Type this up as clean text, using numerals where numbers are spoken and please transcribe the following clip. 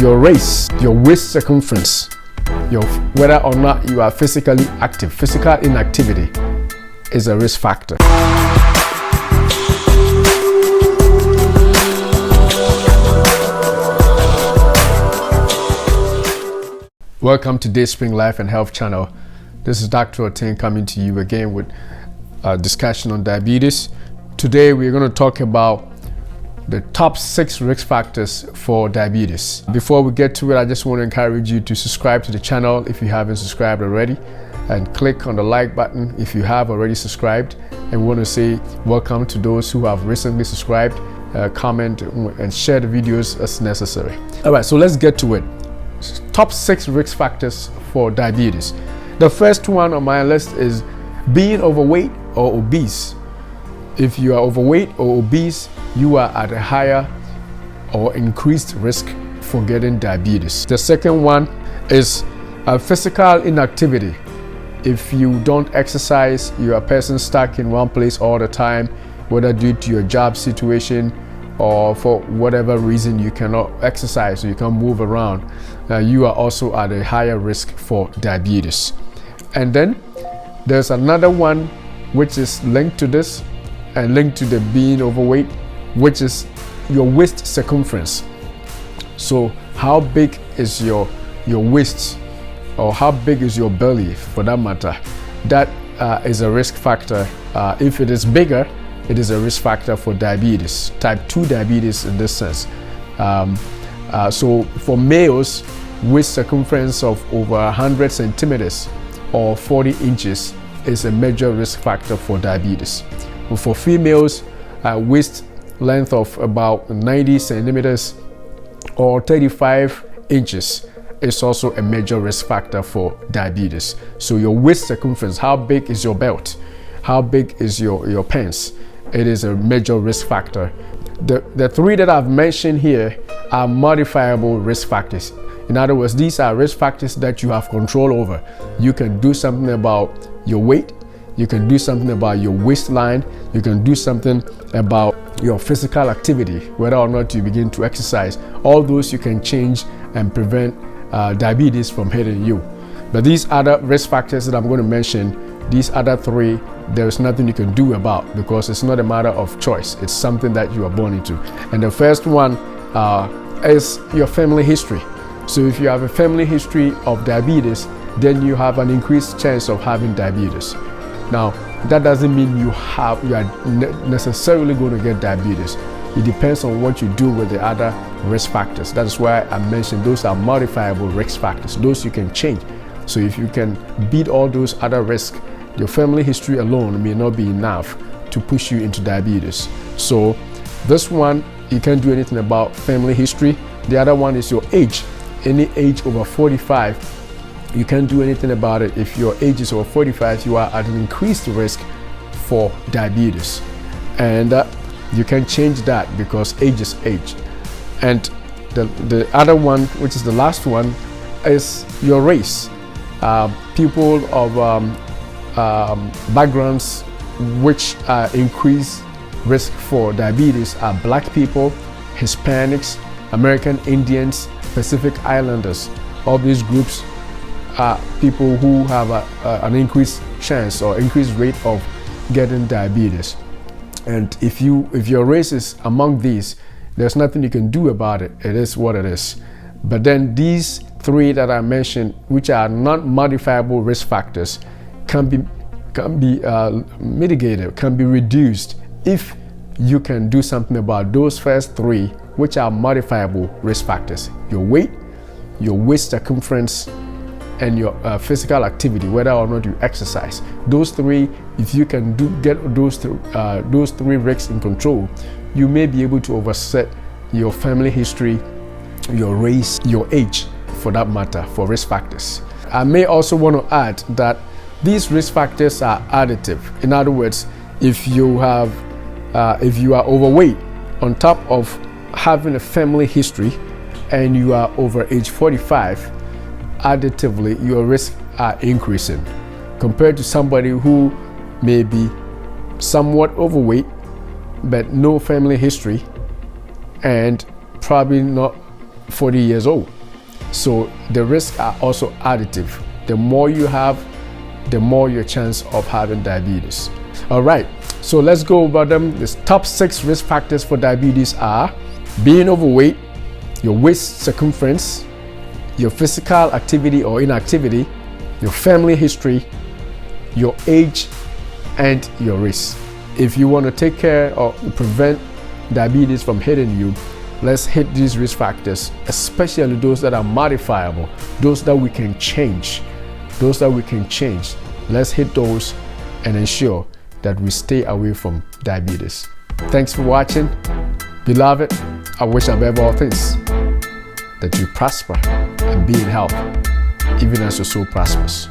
your race, your waist circumference, whether or not you are physically active. Physical inactivity is a risk factor. Welcome to Dayspring Life and Health channel. This is Dr. Otin coming to you again with a discussion on diabetes. Today we're going to talk about the top 6 risk factors for diabetes. Before we get to it, I just want to encourage you to subscribe to the channel if you haven't subscribed already, and click on the like button if you have already subscribed. And we want to say welcome to those who have recently subscribed. Comment and share the videos as necessary. All right, so let's get to it. Top 6 risk factors for diabetes. The first one on my list is being overweight or obese. If you are overweight or obese, you are at a higher or increased risk for getting diabetes. The second one is physical inactivity. If you don't exercise, you are a person stuck in one place all the time, whether due to your job situation or for whatever reason you cannot exercise or you can't move around, you are also at a higher risk for diabetes. And then there's another one which is linked to this and linked to the being overweight, which is your waist circumference. So how big is your waist, or how big is your belly for that matter? That is a risk factor. If it is bigger, it is a risk factor for diabetes, type 2 diabetes in this sense. So for males, waist circumference of over 100 centimeters or 40 inches is a major risk factor for diabetes. But for females, waist length of about 90 centimeters or 35 inches is also a major risk factor for diabetes. So your waist circumference, how big is your belt? How big is your pants? It is a major risk factor. The 3 that I've mentioned here are modifiable risk factors. In other words, these are risk factors that you have control over. You can do something about your weight. You can do something about your waistline. You can do something about your physical activity, whether or not you begin to exercise. All those you can change and prevent diabetes from hitting you. But these other risk factors that I'm going to mention, these other 3, there's nothing you can do about, because it's not a matter of choice. It's something that you are born into. And the first one is your family history. So if you have a family history of diabetes, then you have an increased chance of having diabetes. Now, that doesn't mean you are necessarily going to get diabetes. It depends on what you do with the other risk factors. That's why I mentioned those are modifiable risk factors. Those you can change. So if you can beat all those other risks, your family history alone may not be enough to push you into diabetes. So this one, you can't do anything about family history. The other one is your age. Any age over 45, you can't do anything about it. If your age is over 45, you are at an increased risk for diabetes. And you can change that because age is age. And the other one, which is the last one, is your race. People of backgrounds which increase risk for diabetes are Black people, Hispanics, American Indians, Pacific Islanders. All these groups are people who have an increased chance or increased rate of getting diabetes. And if your race is among these, there's nothing you can do about it. It is what it is. But then these 3 that I mentioned, which are non-modifiable risk factors, can be mitigated, can be reduced if you can do something about those first 3, which are modifiable risk factors: your weight, your waist circumference, and your physical activity, whether or not you exercise. Those 3, if you can get those 3 risks in control, you may be able to offset your family history, your race, your age, for that matter, for risk factors. I may also want to add that these risk factors are additive. In other words, if you are overweight, on top of having a family history, and you are over age 45, additively your risks are increasing compared to somebody who may be somewhat overweight but no family history and probably not 40 years old. So the risks are also additive. The more you have, the more your chance of having diabetes. All right, so let's go over them. The top 6 risk factors for diabetes are being overweight, your waist circumference, your physical activity or inactivity, your family history, your age, and your race. If you want to take care or prevent diabetes from hitting you, let's hit these risk factors, especially those that are modifiable, those that we can change. Let's hit those and ensure that we stay away from diabetes. Thanks for watching. Beloved, I wish above all things that you prosper and be in health, even as your soul prospers.